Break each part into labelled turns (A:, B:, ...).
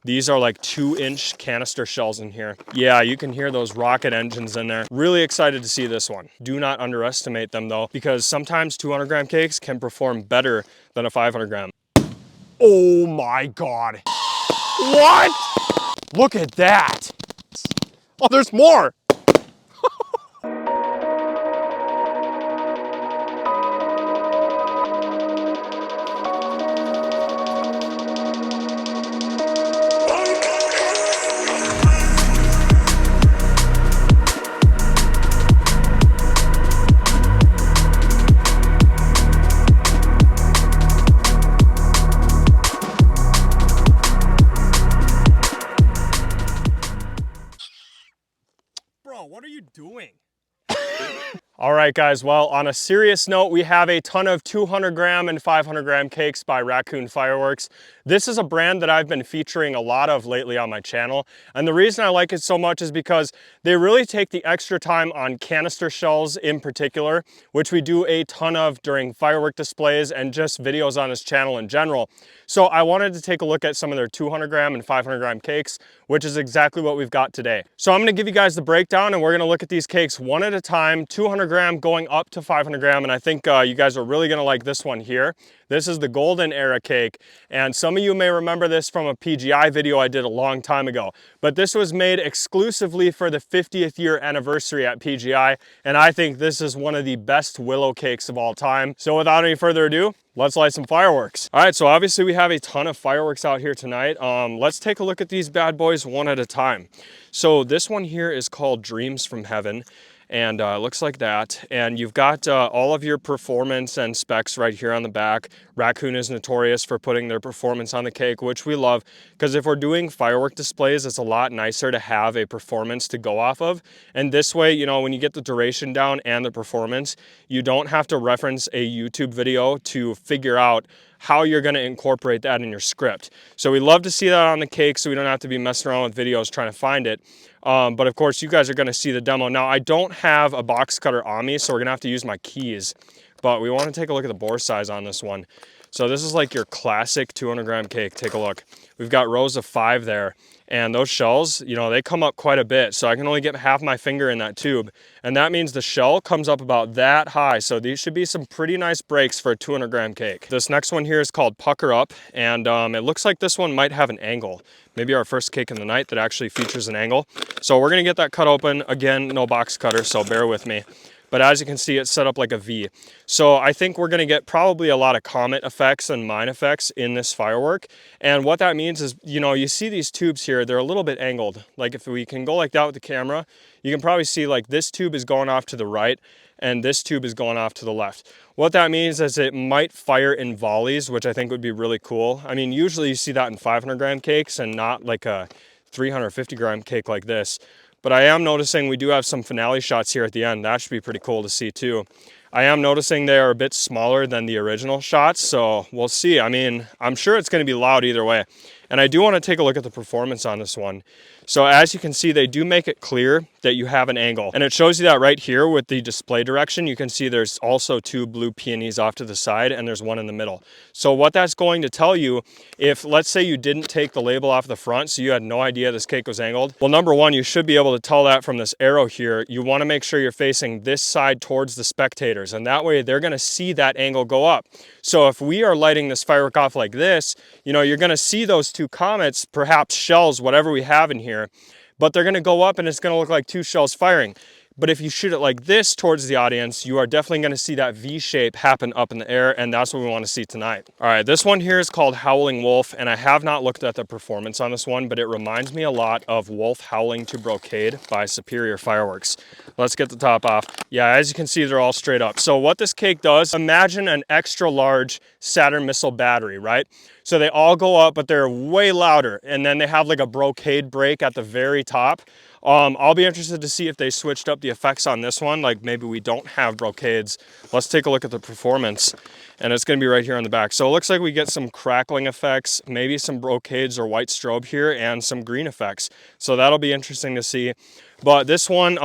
A: These are like 2-inch canister shells in here. Yeah, you can hear those rocket engines in there. Really excited to see this one. Do not underestimate them though, because sometimes 200-gram cakes can perform better than a 500-gram. Oh my God. What? Look at that. Oh, there's more. Bro, what are you doing? All right, guys, well, on a serious note, we have a ton of 200-gram and 500-gram cakes by Raccoon Fireworks. This is a brand that I've been featuring a lot of lately on my channel, and the reason I like it so much is because they really take the extra time on canister shells in particular, which we do a ton of during firework displays and just videos on this channel in general. So I wanted to take a look at some of their 200-gram and 500-gram cakes, which is exactly what we've got today. So I'm gonna give you guys the breakdown, and we're gonna look at these cakes one at a time, 200-gram going up to 500-gram, and I think you guys are really gonna like this one here. This is the Golden Era cake, and some of you may remember this from a PGI video I did a long time ago, but this was made exclusively for the 50th year anniversary at PGI, and I think this is one of the best willow cakes of all time. So without any further ado, let's light some fireworks. All right, so obviously we have a ton of fireworks out here tonight. Let's take a look at these bad boys one at a time. So this one here is called Dreams from Heaven, and it looks like that. And you've got all of your performance and specs right here on the back. Raccoon is notorious for putting their performance on the cake, which we love, because if we're doing firework displays, it's a lot nicer to have a performance to go off of. And this way, you know, when you get the duration down and the performance, you don't have to reference a YouTube video to figure out how you're going to incorporate that in your script. So we love to see that on the cake, so we don't have to be messing around with videos trying to find it. But of course, you guys are going to see the demo. Now, I don't have a box cutter on me, so we're going to have to use my keys. But we want to take a look at the bore size on this one. So this is like your classic 200-gram cake. Take a look. We've got rows of 5 there. And those shells, you know, they come up quite a bit. So I can only get half my finger in that tube. And that means the shell comes up about that high. So these should be some pretty nice breaks for a 200-gram cake. This next one here is called Pucker Up. And it looks like this one might have an angle. Maybe our first cake in the night that actually features an angle. So we're going to get that cut open. Again, no box cutter, so bear with me. But as you can see, it's set up like a V. So I think we're gonna get probably a lot of comet effects and mine effects in this firework. And what that means is, you know, you see these tubes here, they're a little bit angled. Like if we can go like that with the camera, you can probably see like this tube is going off to the right and this tube is going off to the left. What that means is it might fire in volleys, which I think would be really cool. I mean, usually you see that in 500-gram cakes and not like a 350-gram cake like this. But I am noticing we do have some finale shots here at the end. That should be pretty cool to see too. I am noticing they are a bit smaller than the original shots, so we'll see. I mean, I'm sure it's going to be loud either way. And I do want to take a look at the performance on this one. So as you can see, they do make it clear that you have an angle. And it shows you that right here with the display direction. You can see there's also 2 blue peonies off to the side and there's one in the middle. So what that's going to tell you, if let's say you didn't take the label off the front, so you had no idea this cake was angled. Well, number one, you should be able to tell that from this arrow here. You want to make sure you're facing this side towards the spectators, and that way they're going to see that angle go up. So if we are lighting this firework off like this, you know, you're going to see those 2 comets, perhaps shells, whatever we have in here, but they're going to go up and it's going to look like 2 shells firing. But if you shoot it like this towards the audience, you are definitely going to see that V shape happen up in the air, and that's what we want to see tonight. All right, this one here is called Howling Wolf, and I have not looked at the performance on this one, but it reminds me a lot of Wolf Howling to Brocade by Superior Fireworks. Let's get the top off. Yeah, as you can see, they're all straight up. So what this cake does, imagine an extra large Saturn missile battery, right? So they all go up, but they're way louder, and then they have like a Brocade break at the very top. I'll be interested to see if they switched up the effects on this one, like maybe we don't have brocades. Let's take a look at the performance. and it's going to be right here on the back. So it looks like we get some crackling effects, maybe some brocades or white strobe here, and some green effects. So that'll be interesting to see. But this one,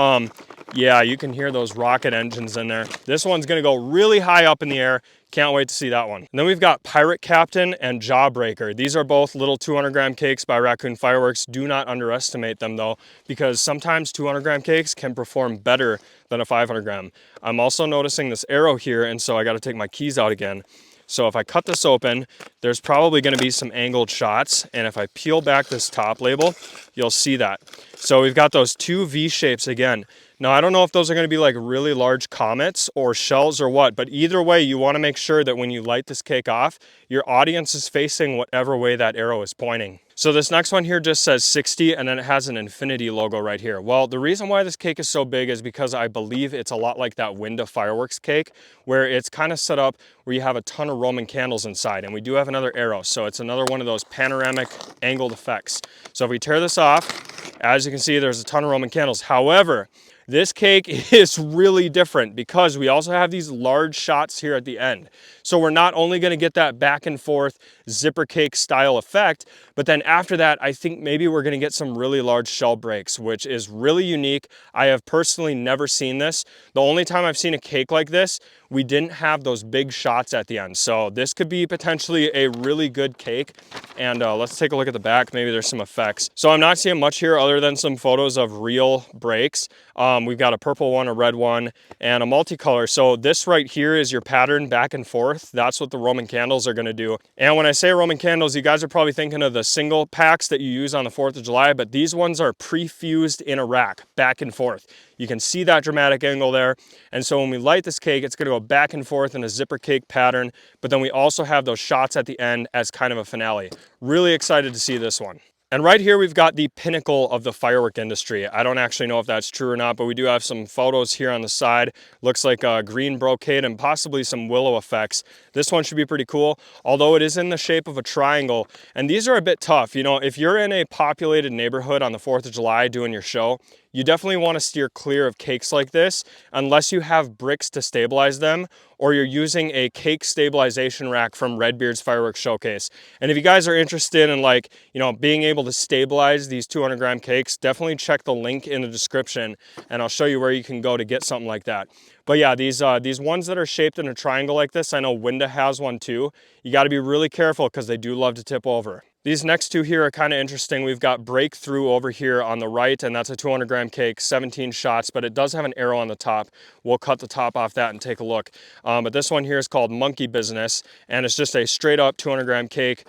A: yeah, you can hear those rocket engines in there. This one's going to go really high up in the air. Can't wait to see that one. And then we've got Pirate Captain and Jawbreaker. These are both little 200-gram cakes by Raccoon Fireworks. Do not underestimate them though, because sometimes 200-gram cakes can perform better than a 500-gram. I'm also noticing this arrow here, and so I got to take my keys out again. So if I cut this open, there's probably going to be some angled shots, and if I peel back this top label, you'll see that. So we've got those two V shapes again. Now, I don't know if those are going to be like really large comets or shells or what, but either way, you want to make sure that when you light this cake off, your audience is facing whatever way that arrow is pointing. So this next one here just says 60, and then it has an infinity logo right here. Well, the reason why this cake is so big is because I believe it's a lot like that Winda Fireworks cake, where it's kind of set up where you have a ton of Roman candles inside, and we do have another arrow. So it's another one of those panoramic angled effects. So if we tear this off, as you can see, there's a ton of Roman candles. However, this cake is really different because we also have these large shots here at the end. So we're not only going to get that back and forth zipper cake style effect, but then after that, I think maybe we're going to get some really large shell breaks, which is really unique. I have personally never seen this. The only time I've seen a cake like this, we didn't have those big shots at the end. So this could be potentially a really good cake. And let's take a look at the back. Maybe there's some effects. So I'm not seeing much here other than some photos of real breaks. We've got a purple one, a red one, and a multicolor. So this right here is your pattern back and forth. That's what the Roman candles are going to do. And when I say Roman candles, you guys are probably thinking of the single packs that you use on the 4th of July, but these ones are pre-fused in a rack, back and forth. You can see that dramatic angle there. And so when we light this cake, it's going to go back and forth in a zipper cake pattern, but then we also have those shots at the end as kind of a finale. Really excited to see this one. And right here, we've got the pinnacle of the firework industry. I don't actually know if that's true or not, but we do have some photos here on the side. Looks like a green brocade and possibly some willow effects. This one should be pretty cool, although it is in the shape of a triangle. And these are a bit tough. You know, if you're in a populated neighborhood on the 4th of July doing your show, you definitely want to steer clear of cakes like this unless you have bricks to stabilize them, or you're using a cake stabilization rack from Redbeard's Fireworks Showcase. And if you guys are interested in, like, you know, being able to stabilize these 200-gram cakes, definitely check the link in the description and I'll show you where you can go to get something like that. But yeah, these ones that are shaped in a triangle like this, I know Winda has one too. You got to be really careful because they do love to tip over. These next two here are kind of interesting. We've got Breakthrough over here on the right, and that's a 200-gram cake, 17 shots, but it does have an arrow on the top. We'll cut the top off that and take a look. But this one here is called Monkey Business, and it's just a straight up 200-gram cake.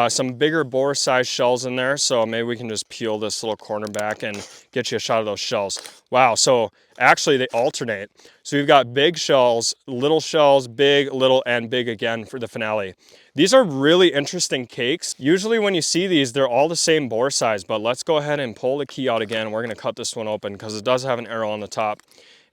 A: Some bigger bore size shells in there, so maybe we can just peel this little corner back and get you a shot of those shells. Wow, so actually they alternate. So we've got big shells, big, little, and big again for the finale. These are really interesting cakes. Usually when you see these, they're all the same bore size, but let's go ahead and pull the key out again. We're gonna cut this one open because it does have an arrow on the top,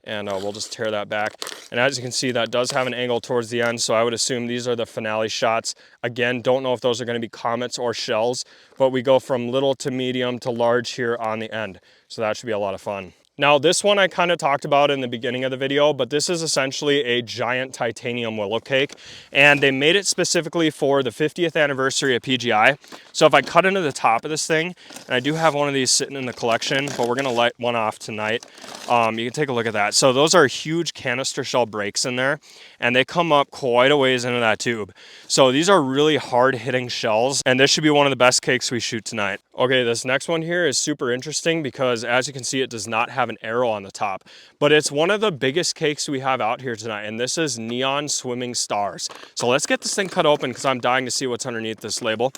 A: and we'll just tear that back. And as you can see, that does have an angle towards the end, so I would assume these are the finale shots. Again, don't know if those are gonna be comets or shells, but we go from little to medium to large here on the end. So that should be a lot of fun. Now this one I kind of talked about in the beginning of the video, but this is essentially a giant titanium willow cake, and they made it specifically for the 50th anniversary of PGI. So if I cut into the top of this thing, and I do have one of these sitting in the collection, but we're gonna light one off tonight. You can take a look at that. So those are huge canister shell breaks in there, and they come up quite a ways into that tube. So these are really hard hitting shells, and this should be one of the best cakes we shoot tonight. Okay, this next one here is super interesting because as you can see, it does not have an arrow on the top, but it's one of the biggest cakes we have out here tonight, and this is Neon Swimming Stars. So let's get this thing cut open because I'm dying to see what's underneath this label.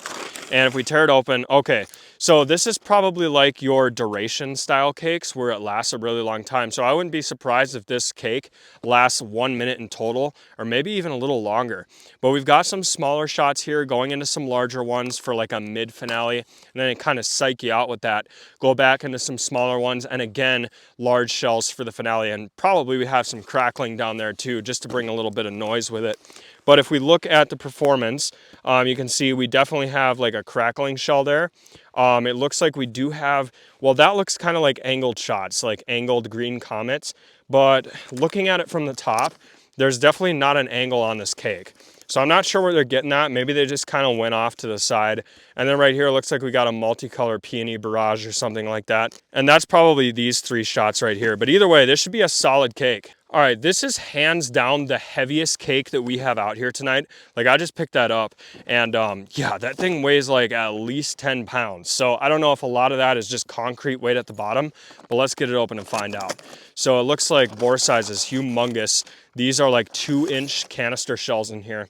A: And if we tear it open, okay, so this is probably like your duration style cakes where it lasts a really long time. So I wouldn't be surprised if this cake lasts 1 minute in total, or maybe even a little longer. But we've got some smaller shots here going into some larger ones for like a mid finale, and then it kind of psych you out with that. Go back into some smaller ones, and again, large shells for the finale. And probably we have some crackling down there too, just to bring a little bit of noise with it. But if we look at the performance, you can see we definitely have like a crackling shell there. It looks like we do have, well, that looks kind of like angled shots, like angled green comets. But looking at it from the top, there's definitely not an angle on this cake. So I'm not sure where they're getting that. Maybe they just kind of went off to the side. And then right here, it looks like we got a multicolor peony barrage or something like that. And that's probably these 3 shots right here. But either way, this should be a solid cake. All right, this is hands down the heaviest cake that we have out here tonight. Like, I just picked that up, and yeah, that thing weighs like at least 10 pounds. So I don't know if a lot of that is just concrete weight at the bottom, but let's get it open and find out. So it looks like bore size is humongous. These are like 2-inch canister shells in here.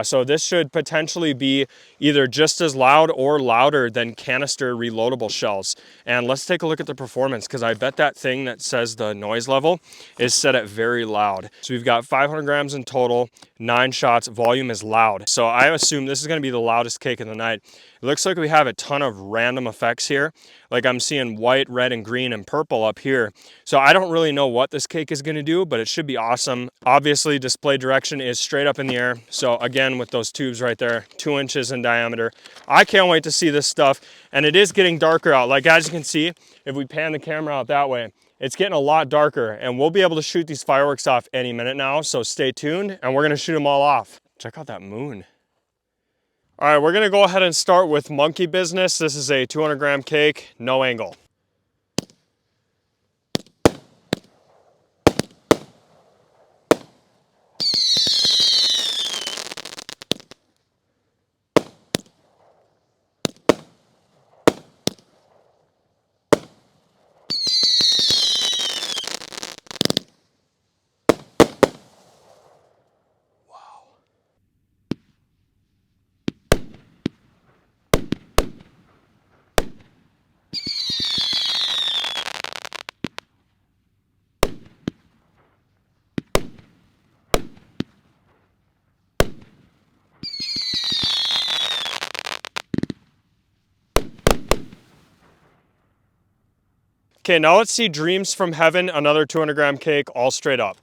A: So this should potentially be either just as loud or louder than canister reloadable shells. And let's take a look at the performance, because I bet that thing that says the noise level is set at very loud. So we've got 500 grams in total, 9 shots, volume is loud. So I assume this is gonna be the loudest cake of the night. It looks like we have a ton of random effects here. Like I'm seeing white, red, and green and purple up here. So I don't really know what this cake is gonna do, but it should be awesome. Obviously, display direction is straight up in the air. So again, with those tubes right there, 2 inches in diameter. I can't wait to see this stuff. And it is getting darker out. Like as you can see, if we pan the camera out that way, it's getting a lot darker, and we'll be able to shoot these fireworks off any minute now. So stay tuned, and we're gonna shoot them all off. Check out that moon. All right, we're gonna go ahead and start with monkey business. This is a 200 gram cake, no angle. Okay, now let's see Dreams from Heaven, another 200 gram cake, all straight up.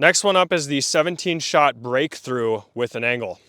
A: Next one up is the 17 shot breakthrough with an angle.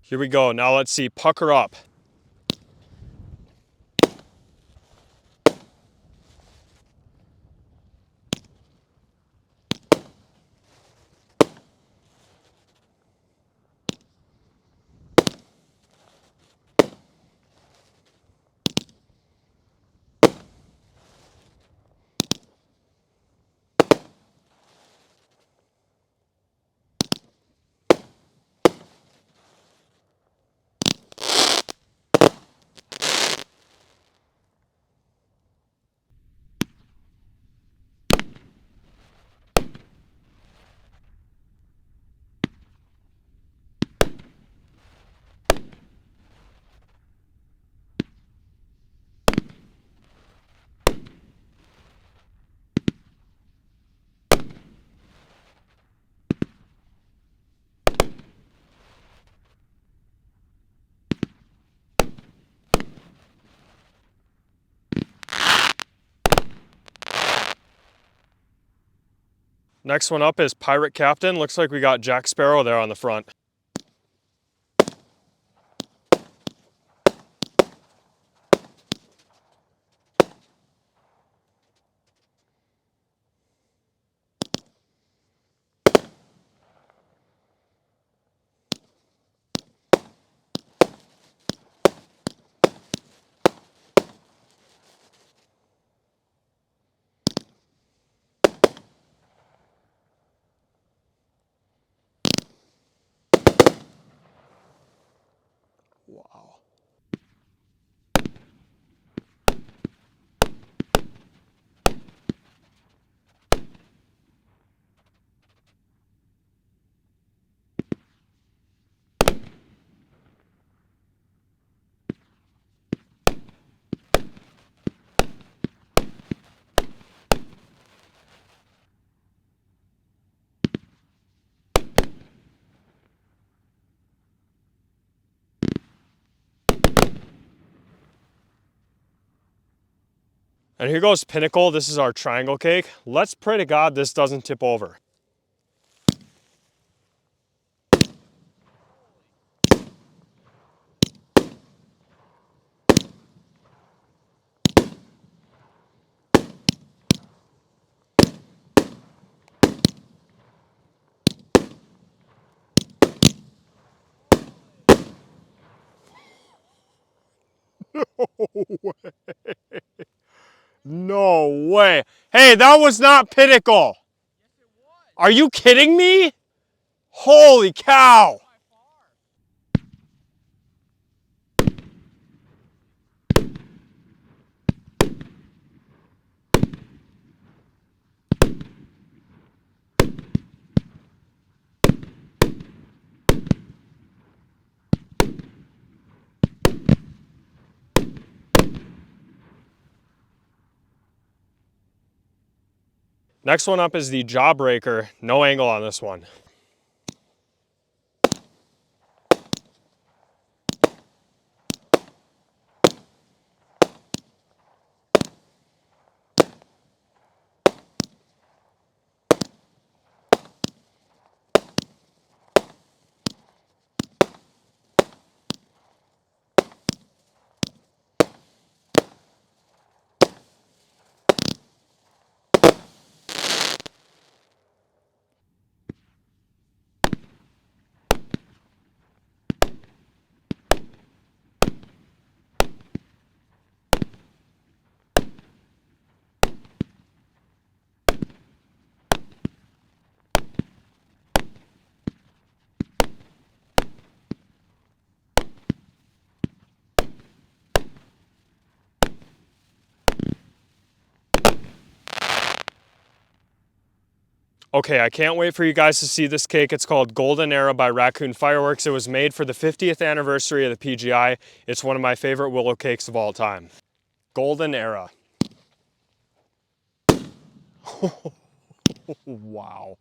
A: Here we go, now let's see, pucker up. Next one up is Pirate Captain. Looks like we got Jack Sparrow there on the front. Wow. And here goes Pinnacle. This is our triangle cake. Let's pray to God this doesn't tip over. No way. Hey, that was not Pinnacle. Are you kidding me? Holy cow. Next one up is the Jawbreaker. No angle on this one. Okay, I can't wait for you guys to see this cake. It's called Golden Era by Raccoon Fireworks. It was made for the 50th anniversary of the PGI. It's one of my favorite willow cakes of all time. Golden Era. Wow.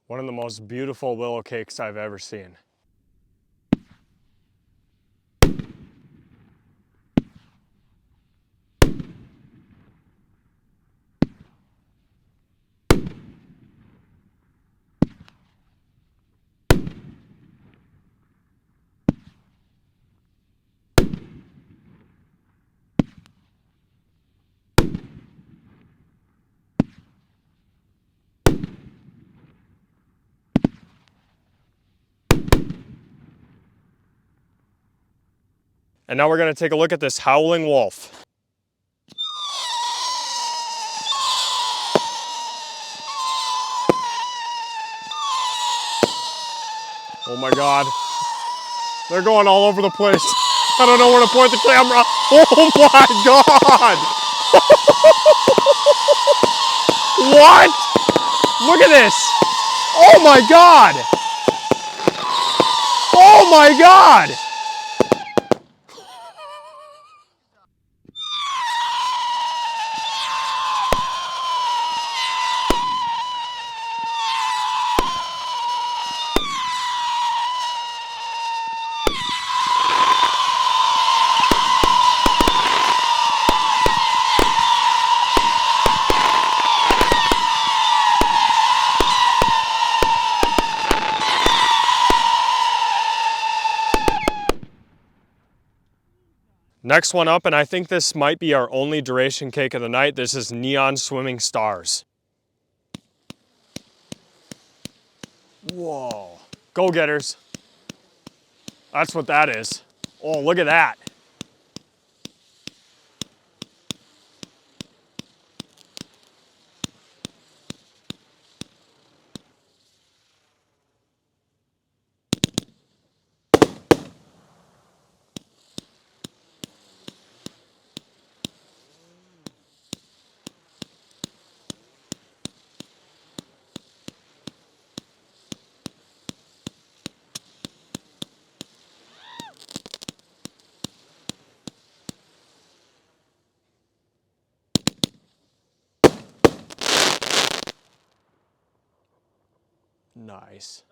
A: One of the most beautiful willow cakes I've ever seen. And now we're going to take a look at this Howling wolf. Oh my God. They're going all over the place. I don't know where to point the camera. Oh my God. What? Look at this. Oh my God! Oh my God! Next one up, and I think this might be our only duration cake of the night. This is Neon Swimming Stars. Whoa. Go-getters. That's what that is. Oh, look at that. Nice.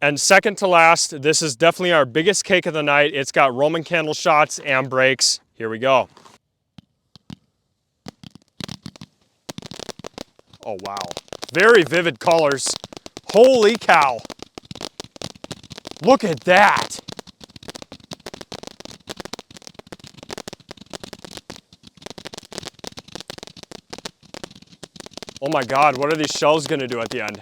A: And second to last, this is definitely our biggest cake of the night. It's got Roman candle shots and breaks. Here we go. Oh, wow. Very vivid colors. Holy cow. Look at that. Oh my God, what are these shells gonna do at the end?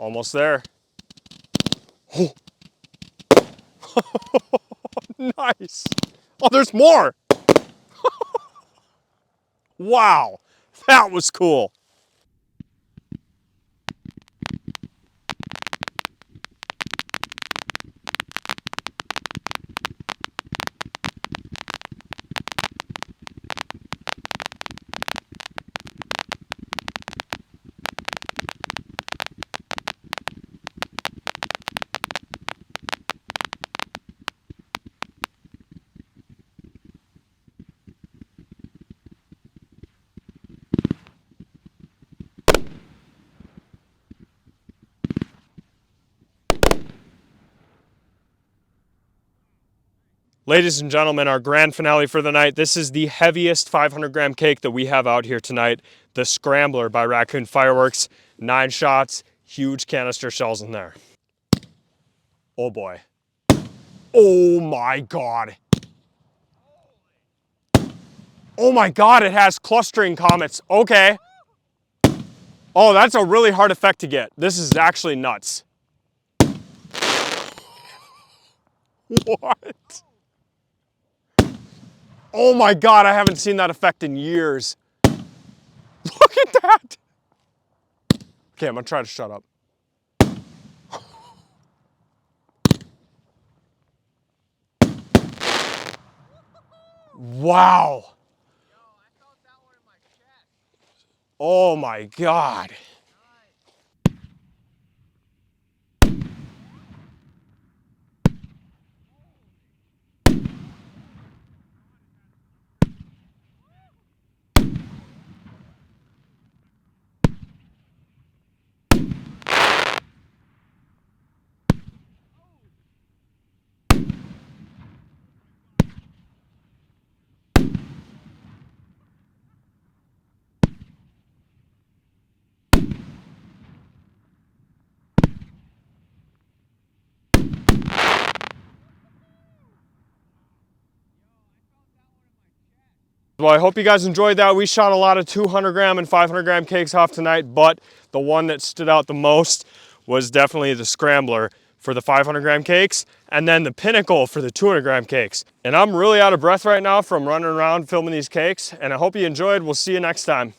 A: Almost there. Oh. Nice. Oh, there's more. Wow, that was cool. Ladies and gentlemen, our grand finale for the night. This is the heaviest 500 gram cake that we have out here tonight. The Scrambler by Raccoon Fireworks. 9 shots, huge canister shells in there. Oh boy. Oh my God. Oh my God, it has clustering comets. Okay. Oh, that's a really hard effect to get. This is actually nuts. What? Oh my God, I haven't seen that effect in years. Look at that. Okay, I'm gonna try to shut up. Wow. Oh my God. Well, I hope you guys enjoyed that. We shot a lot of 200 gram and 500 gram cakes off tonight, but the one that stood out the most was definitely the Scrambler for the 500 gram cakes, and then the Pinnacle for the 200 gram cakes. And I'm really out of breath right now from running around filming these cakes, and I hope you enjoyed. We'll see you next time.